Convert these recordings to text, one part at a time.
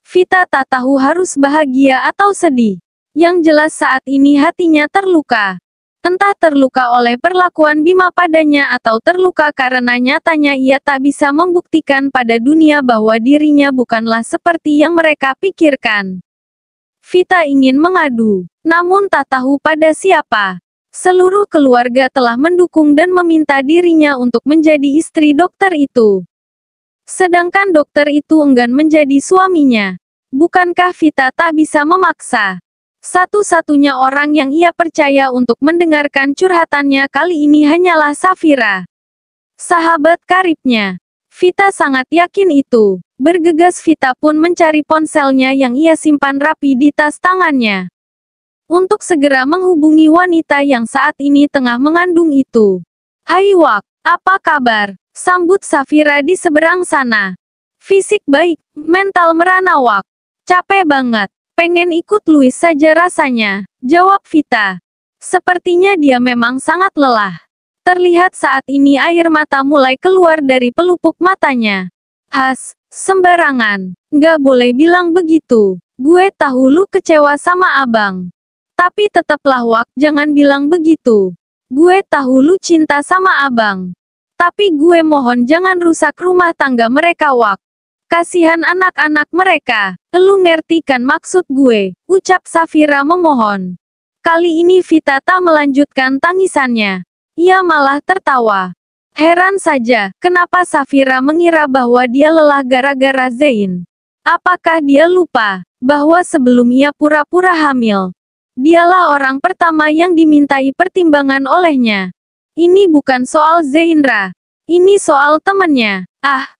Vita tak tahu harus bahagia atau sedih. Yang jelas saat ini hatinya terluka. Entah terluka oleh perlakuan Bima padanya atau terluka karena nyatanya ia tak bisa membuktikan pada dunia bahwa dirinya bukanlah seperti yang mereka pikirkan. Vita ingin mengadu, namun tak tahu pada siapa. Seluruh keluarga telah mendukung dan meminta dirinya untuk menjadi istri dokter itu. Sedangkan dokter itu enggan menjadi suaminya. Bukankah Vita tak bisa memaksa? Satu-satunya orang yang ia percaya untuk mendengarkan curhatannya kali ini hanyalah Safira. Sahabat karibnya. Vita sangat yakin itu. Bergegas Vita pun mencari ponselnya yang ia simpan rapi di tas tangannya. Untuk segera menghubungi wanita yang saat ini tengah mengandung itu. "Hai Wak, apa kabar?" Sambut Safira di seberang sana. "Fisik baik, mental merana Wak. Capek banget, pengen ikut Louis saja rasanya," jawab Vita. Sepertinya dia memang sangat lelah. Terlihat saat ini air mata mulai keluar dari pelupuk matanya. Sembarangan. Nggak boleh bilang begitu. Gue tahu lu kecewa sama abang. Tapi tetaplah Wak, jangan bilang begitu. Gue tahu lu cinta sama abang. Tapi gue mohon jangan rusak rumah tangga mereka Wak. Kasihan anak-anak mereka. Lu ngerti kan maksud gue, ucap Safira memohon. Kali ini Vita tak melanjutkan tangisannya. Ia malah tertawa. Heran saja, kenapa Safira mengira bahwa dia lelah gara-gara Zain. Apakah dia lupa bahwa sebelum ia pura-pura hamil, dialah orang pertama yang dimintai pertimbangan olehnya. Ini bukan soal Zainra. Ini soal temannya.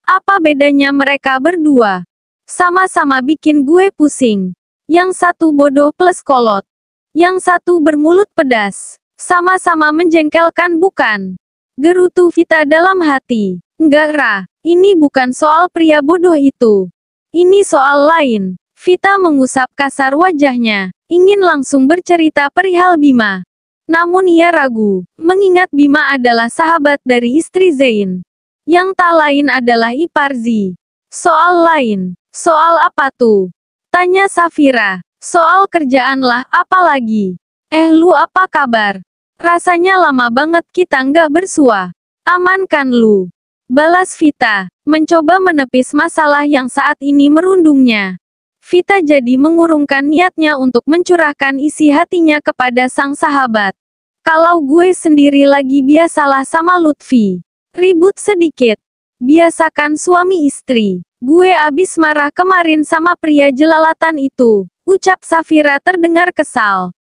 Apa bedanya mereka berdua? Sama-sama bikin gue pusing. Yang satu bodoh plus kolot. Yang satu bermulut pedas. Sama-sama menjengkelkan bukan? Gerutu Vita dalam hati. Enggak Ra, ini bukan soal pria bodoh itu. Ini soal lain. Vita mengusap kasar wajahnya. Ingin langsung bercerita perihal Bima. Namun ia ragu, mengingat Bima adalah sahabat dari istri Zain. Yang tak lain adalah Iparzi. Soal lain. Soal apa tuh? Tanya Safira. Soal kerjaan lah, apalagi. Lu apa kabar? Rasanya lama banget kita nggak bersua. Aman kan lu? Balas Vita, mencoba menepis masalah yang saat ini merundungnya. Vita jadi mengurungkan niatnya untuk mencurahkan isi hatinya kepada sang sahabat. Kalau gue sendiri lagi biasalah sama Lutfi. Ribut sedikit. Biasakan suami istri. Gue abis marah kemarin sama pria jelalatan itu, ucap Safira terdengar kesal.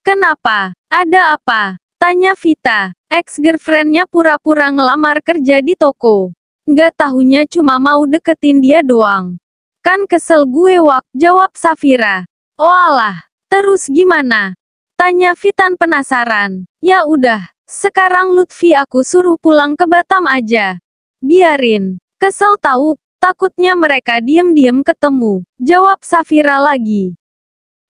Kenapa? Ada apa? Tanya Vita. Ex-girlfriendnya pura-pura ngelamar kerja di toko. Nggak tahunya cuma mau deketin dia doang. Kan kesel gue Wak, jawab Safira. Oh alah, terus gimana? Tanya Vitan penasaran. Ya udah, sekarang Lutfi aku suruh pulang ke Batam aja. Biarin. Kesel tahu, takutnya mereka diam-diam ketemu, jawab Safira lagi.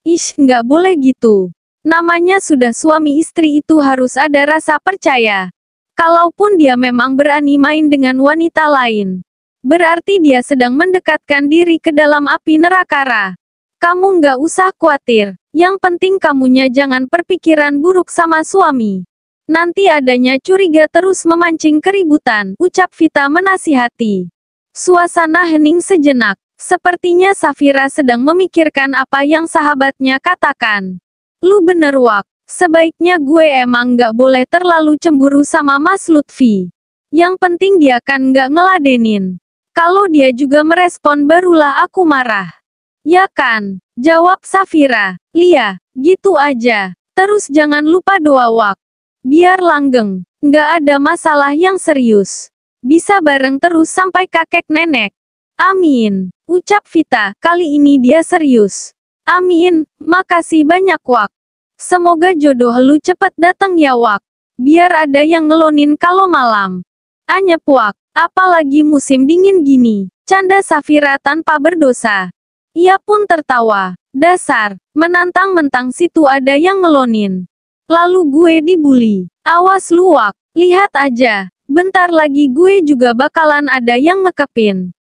Nggak boleh gitu. Namanya sudah suami istri itu harus ada rasa percaya. Kalaupun dia memang berani main dengan wanita lain, berarti dia sedang mendekatkan diri ke dalam api neraka. Kamu nggak usah khawatir. Yang penting kamunya jangan perpikiran buruk sama suami. Nanti adanya curiga terus memancing keributan, ucap Vita menasihati. Suasana hening sejenak. Sepertinya Safira sedang memikirkan apa yang sahabatnya katakan. Lu bener Wak. Sebaiknya gue emang nggak boleh terlalu cemburu sama Mas Lutfi. Yang penting dia kan nggak ngeladenin. Kalau dia juga merespon barulah aku marah. Ya kan? Jawab Safira. Lia, gitu aja. Terus jangan lupa doa Wak. Biar langgeng. Nggak ada masalah yang serius. Bisa bareng terus sampai kakek nenek. Amin. Ucap Vita. Kali ini dia serius. Amin. Makasih banyak Wak. Semoga jodoh lu cepet datang ya Wak. Biar ada yang ngelonin kalau malam. Anyep Wak. Apalagi musim dingin gini. Canda Safira tanpa berdosa. Ia pun tertawa. Dasar, menantang-mentang situ ada yang ngelonin. Lalu gue dibully. Awas lu Wak, lihat aja. Bentar lagi gue juga bakalan ada yang ngekepin.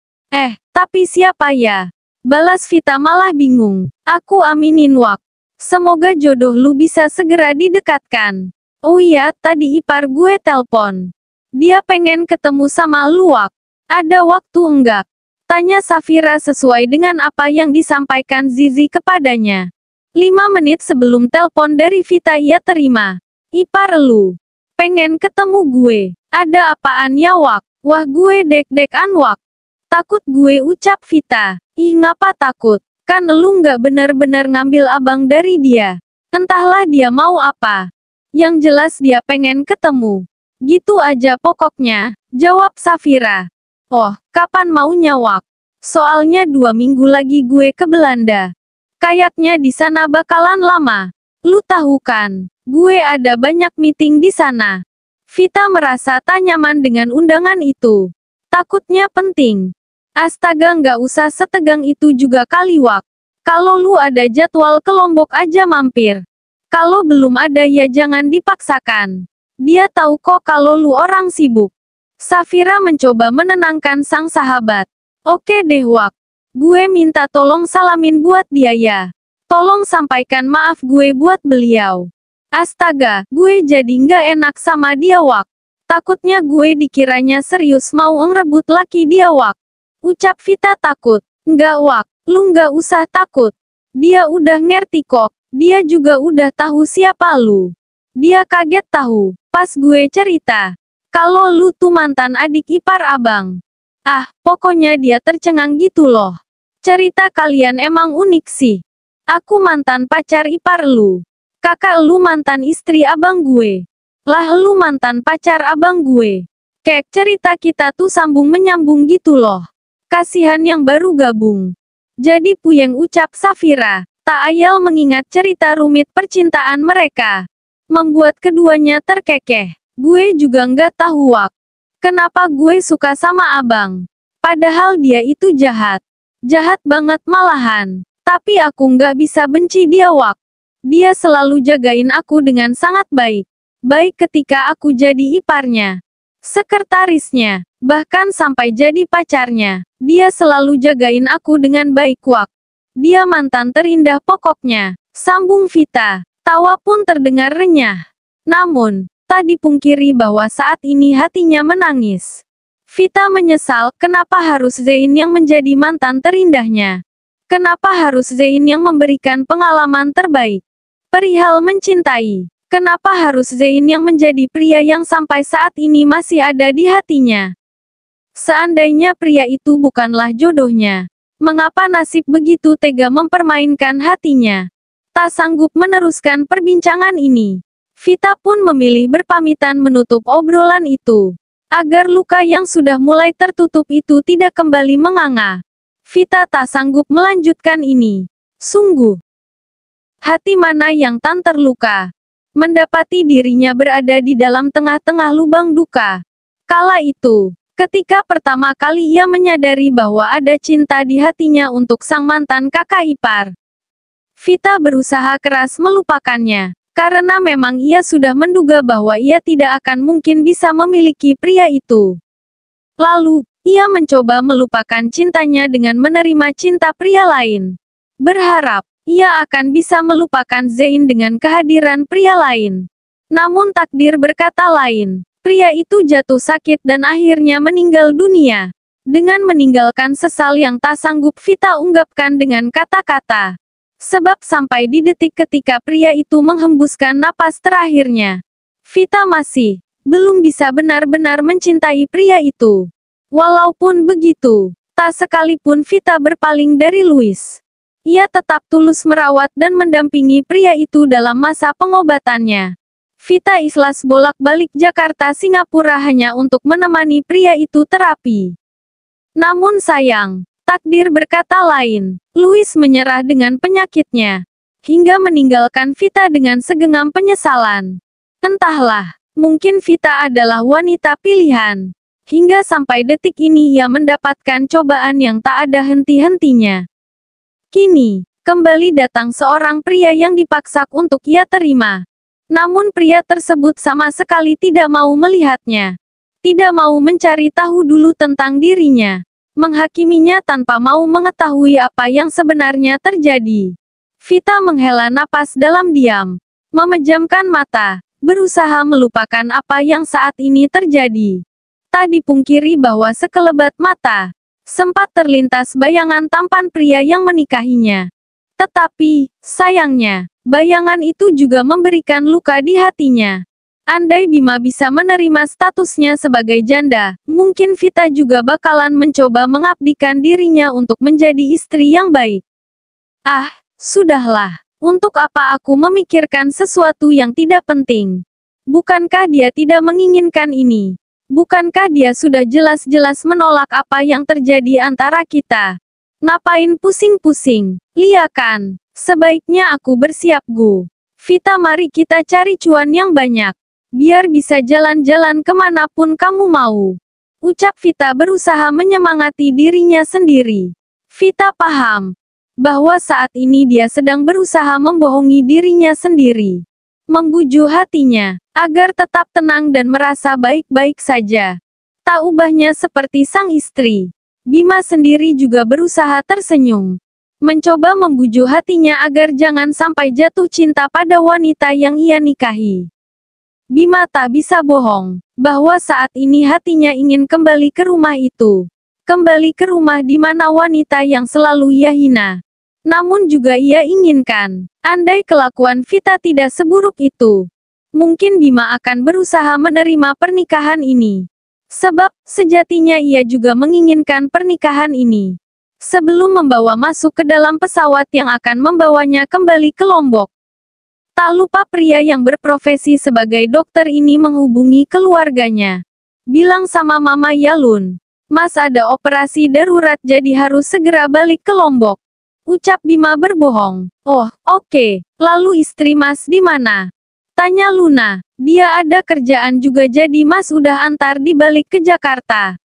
Tapi siapa ya? Balas Vita malah bingung. Aku aminin Wak. Semoga jodoh lu bisa segera didekatkan. Oh iya, tadi ipar gue telpon. Dia pengen ketemu sama lu Wak. Ada waktu enggak? Tanya Safira sesuai dengan apa yang disampaikan Zizi kepadanya. 5 menit sebelum telepon dari Vita ia terima. Ipar lu. Pengen ketemu gue. Ada apaan ya Wak? Wah gue dek-dekan Wak. Takut gue ucap Vita. Ih ngapa takut? Kan lu nggak bener-bener ngambil abang dari dia. Entahlah dia mau apa. Yang jelas dia pengen ketemu. Gitu aja pokoknya, jawab Safira. Oh, kapan maunya Wak? Soalnya 2 minggu lagi gue ke Belanda. Kayaknya di sana bakalan lama. Lu tahu kan, gue ada banyak meeting di sana. Vita merasa tak nyaman dengan undangan itu. Takutnya penting. Astaga nggak usah setegang itu juga kali Wak. Kalau lu ada jadwal ke Lombok aja mampir. Kalau belum ada ya jangan dipaksakan. Dia tahu kok kalau lu orang sibuk. Safira mencoba menenangkan sang sahabat. Oke deh Wak. Gue minta tolong salamin buat dia ya. Tolong sampaikan maaf gue buat beliau. Astaga, gue jadi nggak enak sama dia Wak. Takutnya gue dikiranya serius mau ngerebut laki dia Wak. Ucap Vita takut. Nggak Wak, lu nggak usah takut. Dia udah ngerti kok. Dia juga udah tahu siapa lu. Dia kaget tahu, pas gue cerita. Kalau lu tuh mantan adik ipar abang. Ah, pokoknya dia tercengang gitu loh. Cerita kalian emang unik sih. Aku mantan pacar ipar lu. Kakak lu mantan istri abang gue. Lah lu mantan pacar abang gue. Kayak cerita kita tuh sambung menyambung gitu loh. Kasihan yang baru gabung. Jadi puyeng ucap Safira. Tak ayal mengingat cerita rumit percintaan mereka. Membuat keduanya terkekeh. Gue juga nggak tahu Wak. Kenapa gue suka sama abang. Padahal dia itu jahat. Jahat banget malahan. Tapi aku nggak bisa benci dia Wak. Dia selalu jagain aku dengan sangat baik. Baik ketika aku jadi iparnya. Sekretarisnya. Bahkan sampai jadi pacarnya. Dia selalu jagain aku dengan baik Wak. Dia mantan terindah pokoknya. Sambung Vita. Tawa pun terdengar renyah. Namun, tak dipungkiri bahwa saat ini hatinya menangis. Vita menyesal kenapa harus Zain yang menjadi mantan terindahnya. Kenapa harus Zain yang memberikan pengalaman terbaik. Perihal mencintai. Kenapa harus Zain yang menjadi pria yang sampai saat ini masih ada di hatinya. Seandainya pria itu bukanlah jodohnya. Mengapa nasib begitu tega mempermainkan hatinya. Tak sanggup meneruskan perbincangan ini. Vita pun memilih berpamitan menutup obrolan itu. Agar luka yang sudah mulai tertutup itu tidak kembali menganga. Vita tak sanggup melanjutkan ini. Sungguh. Hati mana yang tak terluka. Mendapati dirinya berada di dalam tengah-tengah lubang duka. Kala itu, ketika pertama kali ia menyadari bahwa ada cinta di hatinya untuk sang mantan kakak ipar. Vita berusaha keras melupakannya. Karena memang ia sudah menduga bahwa ia tidak akan mungkin bisa memiliki pria itu. Lalu, ia mencoba melupakan cintanya dengan menerima cinta pria lain. Berharap, ia akan bisa melupakan Zain dengan kehadiran pria lain. Namun takdir berkata lain. Pria itu jatuh sakit dan akhirnya meninggal dunia. Dengan meninggalkan sesal yang tak sanggup Vita ungkapkan dengan kata-kata. Sebab sampai di detik ketika pria itu menghembuskan napas terakhirnya, Vita masih belum bisa benar-benar mencintai pria itu. Walaupun begitu, tak sekalipun Vita berpaling dari Louis. Ia tetap tulus merawat dan mendampingi pria itu dalam masa pengobatannya. Vita ikhlas bolak-balik Jakarta Singapura hanya untuk menemani pria itu terapi. Namun sayang, takdir berkata lain. Louis menyerah dengan penyakitnya. Hingga meninggalkan Vita dengan segenggam penyesalan. Entahlah, mungkin Vita adalah wanita pilihan. Hingga sampai detik ini ia mendapatkan cobaan yang tak ada henti-hentinya. Kini, kembali datang seorang pria yang dipaksa untuk ia terima. Namun pria tersebut sama sekali tidak mau melihatnya. Tidak mau mencari tahu dulu tentang dirinya. menghakiminya tanpa mau mengetahui apa yang sebenarnya terjadi. Vita menghela napas dalam diam, memejamkan mata, berusaha melupakan apa yang saat ini terjadi. Tak dipungkiri bahwa sekelebat mata, sempat terlintas bayangan tampan pria yang menikahinya. Tetapi, sayangnya, bayangan itu juga memberikan luka di hatinya. Andai Bima bisa menerima statusnya sebagai janda, mungkin Vita juga bakalan mencoba mengabdikan dirinya untuk menjadi istri yang baik. Ah, sudahlah. Untuk apa aku memikirkan sesuatu yang tidak penting? Bukankah dia tidak menginginkan ini? Bukankah dia sudah jelas-jelas menolak apa yang terjadi antara kita? Ngapain pusing-pusing? Iya kan? Sebaiknya aku bersiap, Gu. Vita, mari kita cari cuan yang banyak. Biar bisa jalan-jalan kemanapun kamu mau. Ucap Vita berusaha menyemangati dirinya sendiri. Vita paham bahwa saat ini dia sedang berusaha membohongi dirinya sendiri. Membujuk hatinya, agar tetap tenang dan merasa baik-baik saja. Tak ubahnya seperti sang istri. Bima sendiri juga berusaha tersenyum. Mencoba membujuk hatinya agar jangan sampai jatuh cinta pada wanita yang ia nikahi. Bima tak bisa bohong, bahwa saat ini hatinya ingin kembali ke rumah itu. Kembali ke rumah di mana wanita yang selalu ia hina. Namun juga ia inginkan, andai kelakuan Vita tidak seburuk itu. Mungkin Bima akan berusaha menerima pernikahan ini. Sebab, sejatinya ia juga menginginkan pernikahan ini. Sebelum membawa masuk ke dalam pesawat yang akan membawanya kembali ke Lombok. Tak lupa pria yang berprofesi sebagai dokter ini menghubungi keluarganya. Bilang sama Mama Yalun, Mas ada operasi darurat jadi harus segera balik ke Lombok. Ucap Bima berbohong. Oh, oke. Lalu istri Mas di mana? Tanya Luna. Dia ada kerjaan juga jadi Mas udah antar di balik ke Jakarta.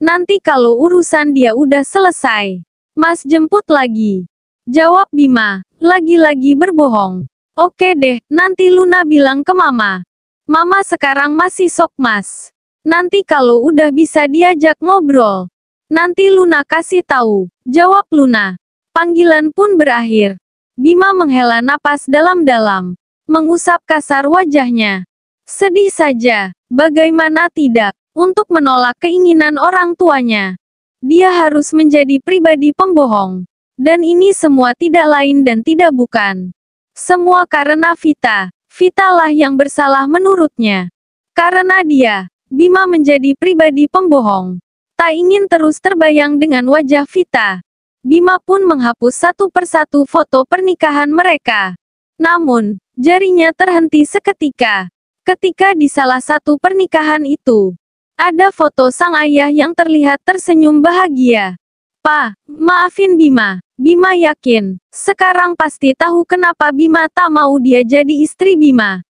Nanti kalau urusan dia udah selesai, Mas jemput lagi. Jawab Bima. Lagi-lagi berbohong. Oke deh, nanti Luna bilang ke Mama. Mama sekarang masih sok Mas. Nanti kalau udah bisa diajak ngobrol, nanti Luna kasih tahu. Jawab Luna. Panggilan pun berakhir. Bima menghela napas dalam-dalam. Mengusap kasar wajahnya. Sedih saja, bagaimana tidak, untuk menolak keinginan orang tuanya. Dia harus menjadi pribadi pembohong. Dan ini semua tidak lain dan tidak bukan. Semua karena Vita. Vita lah yang bersalah menurutnya. Karena dia, Bima menjadi pribadi pembohong. Tak ingin terus terbayang dengan wajah Vita. Bima pun menghapus satu persatu foto pernikahan mereka. Namun, jarinya terhenti seketika. Ketika di salah satu pernikahan itu, ada foto sang ayah yang terlihat tersenyum bahagia. Pa, maafin Bima. Bima yakin, sekarang pasti tahu kenapa Bima tak mau dia jadi istri Bima.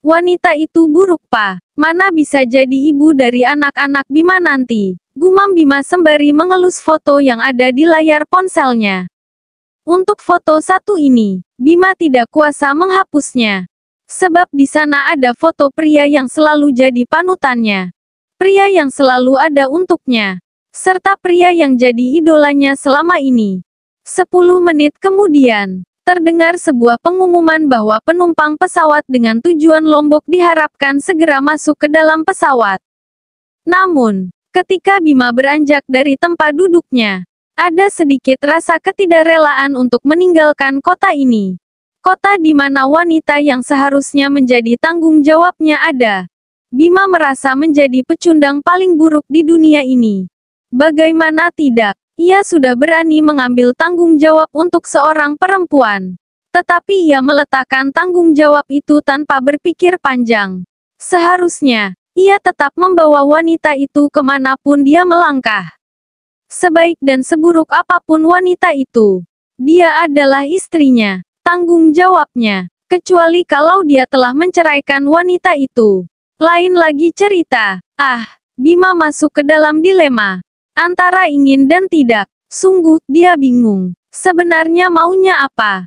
Wanita itu buruk, Pa. Mana bisa jadi ibu dari anak-anak Bima nanti? Gumam Bima sembari mengelus foto yang ada di layar ponselnya. Untuk foto satu ini, Bima tidak kuasa menghapusnya. Sebab di sana ada foto pria yang selalu jadi panutannya. Pria yang selalu ada untuknya. Serta pria yang jadi idolanya selama ini. 10 menit kemudian, terdengar sebuah pengumuman bahwa penumpang pesawat dengan tujuan Lombok diharapkan segera masuk ke dalam pesawat. Namun, ketika Bima beranjak dari tempat duduknya, ada sedikit rasa ketidakrelaan untuk meninggalkan kota ini. Kota di mana wanita yang seharusnya menjadi tanggung jawabnya ada. Bima merasa menjadi pecundang paling buruk di dunia ini. Bagaimana tidak? Ia sudah berani mengambil tanggung jawab untuk seorang perempuan. Tetapi ia meletakkan tanggung jawab itu tanpa berpikir panjang. Seharusnya, ia tetap membawa wanita itu kemanapun dia melangkah. Sebaik dan seburuk apapun wanita itu, dia adalah istrinya. Tanggung jawabnya, kecuali kalau dia telah menceraikan wanita itu. Lain lagi cerita. Bima masuk ke dalam dilema. Antara ingin dan tidak. Sungguh, dia bingung. Sebenarnya maunya apa?